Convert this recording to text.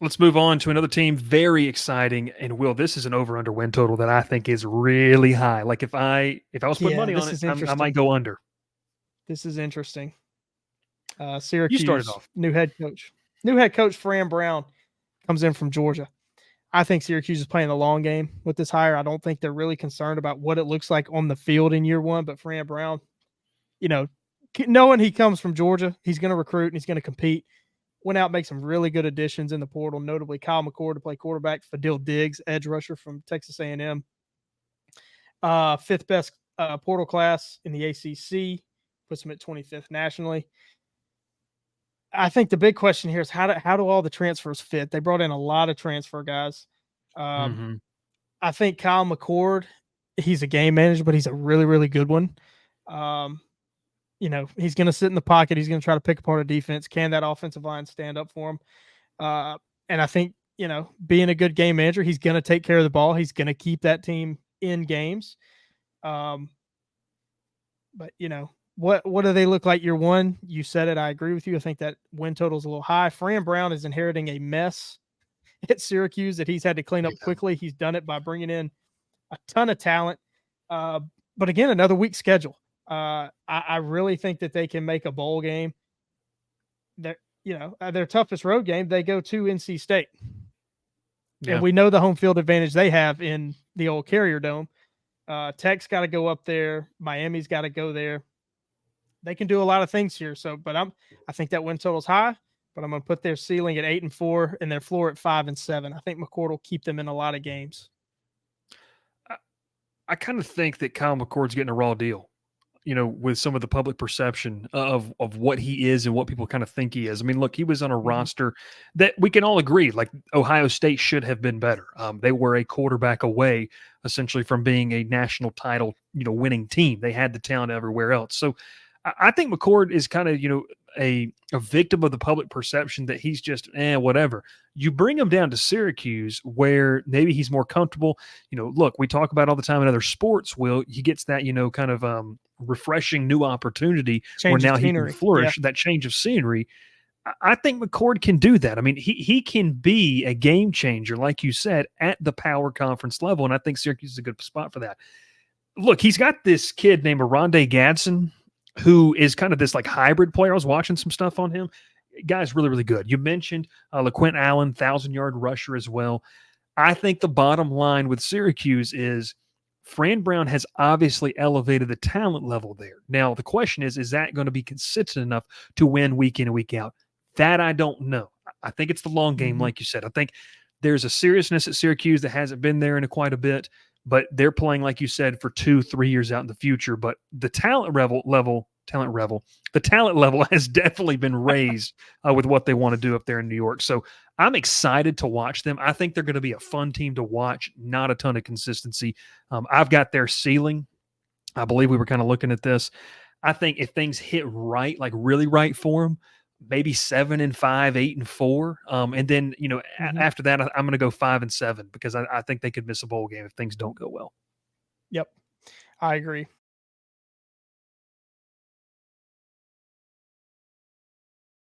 Let's move on to another team. Very exciting. And Will, this is an over/under win total that I think is really high. Like if I was putting Yeah, money on this it, is I might interesting. go under. This is interesting. You started Syracuse, off. new head coach. New head coach Fran Brown comes in from Georgia. I think Syracuse is playing the long game with this hire. I don't think they're really concerned about what it looks like on the field in year one. But Fran Brown, you know, knowing he comes from Georgia, he's going to recruit and he's going to compete. Went out, make some really good additions in the portal, notably Kyle McCord to play quarterback, Fadil Diggs, edge rusher from Texas A&M, fifth best portal class in the ACC, puts him at 25th nationally. I think the big question here is how do all the transfers fit? They brought in a lot of transfer guys. Um, Mm-hmm. I think Kyle McCord, he's a game manager, but he's a really, really good one. Um, he's going to sit in the pocket. He's going to try to pick apart a defense. Can that offensive line stand up for him? And I think, being a good game manager, he's going to take care of the ball. He's going to keep that team in games. Um, but what do they look like year one? You said it. I agree with you. I think that win total is a little high. Fran Brown is inheriting a mess at Syracuse that he's had to clean up Yeah. quickly. He's done it by bringing in a ton of talent. Uh, but again, another weak schedule. I really think that they can make a bowl game. Their toughest road game, they go to NC State. And Yeah. we know the home field advantage they have in the old Carrier Dome. Tech's got to go up there. Miami's got to go there. They can do a lot of things here. I think that win total's high, but I'm going to put their ceiling at 8-4 and their floor at 5-7. I think McCord will keep them in a lot of games. I kind of think that Kyle McCord's getting a raw deal, with some of the public perception of what he is and what people kind of think he is. I mean, look, he was on a Mm-hmm. roster that we can all agree, like Ohio State should have been better. They were a quarterback away, essentially, from being a national title, winning team. They had the talent everywhere else. So I think McCord is kind of, a victim of the public perception that he's just whatever. You bring him down to Syracuse where maybe he's more comfortable. Look, we talk about all the time in other sports. Will he gets that kind of refreshing new opportunity where Change of now he can scenery. Yeah. flourish, that change of scenery. I think McCord can do that. I mean, he can be a game changer, like you said, at the power conference level, and I think Syracuse is a good spot for that. Look, he's got this kid named Aronde Gadsden, who is kind of this like hybrid player. I was watching some stuff on him. Guy's really, really good. You mentioned LaQuint Allen, 1,000-yard rusher as well. I think the bottom line with Syracuse is Fran Brown has obviously elevated the talent level there. Now, the question is that going to be consistent enough to win week in and week out? That I don't know. I think it's the long game, Mm-hmm. like you said. I think there's a seriousness at Syracuse that hasn't been there in quite a bit, but they're playing, like you said, for 2-3 years out in the future. But the the talent level has definitely been raised with what they want to do up there in New York. So I'm excited to watch them. I think they're going to be a fun team to watch. Not a ton of consistency. I've got their ceiling. I believe we were kind of looking at this. I think if things hit right, like really right for them, maybe 7-5, 8-4, and then Mm-hmm. after that, I'm going to go 5-7 because I think they could miss a bowl game if things don't go well. Yep. I agree.